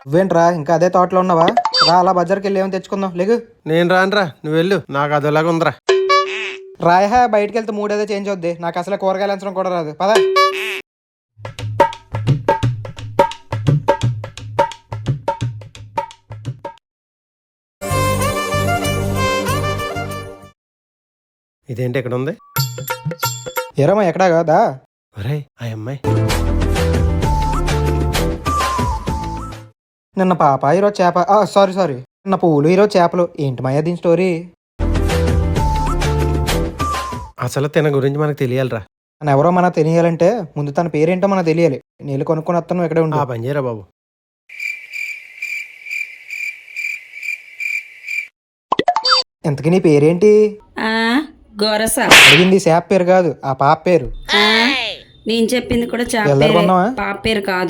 నువ్వేంట్రా ఇంకా అదే తోటలో ఉన్నావా? రా అలా బజార్కి వెళ్ళి ఏమైనా తెచ్చుకుందాం లేగు. నేను రానురా, నువ్వు వెళ్ళు, నాకు అదోలాగా ఉందిరా. రాయహా బయటకు వెళ్తే మూడేదో చేంజ్ అవుద్ది. నాకు అసలు కూరగాయలు అంచడం కూడా రాదు. పద. ఇదేంటి ఇక్కడ ఉంది? ఏరమ్మా ఎక్కడా కాదా? ఒరేయ్ ఆ అమ్మాయి. నిన్న పాప ఈరోజు చేప. సారీ నిన్న పువ్వులు ఈరోజు చేపలు. ఏంటి మాయా దీని స్టోరీ? అసలు తిన గురించి మనకు తెలియాలిరా. తను ఎవరో మనకు తెలియాలంటే ముందు తన పేరేంటో మనకు తెలియాలి. నీళ్ళు కొనుక్కొని వస్తాను ఇక్కడే ఉండు. ఆ పని చేయరా బాబు. ఇంతకీ నీ పేరేంటి? గోరస. అడిగింది చేప పేరు కాదు, ఆ పాప పేరు. నేను చెప్పింది కూడా ఎల్లరు కొన్నావా? పాప పేరు కాదు.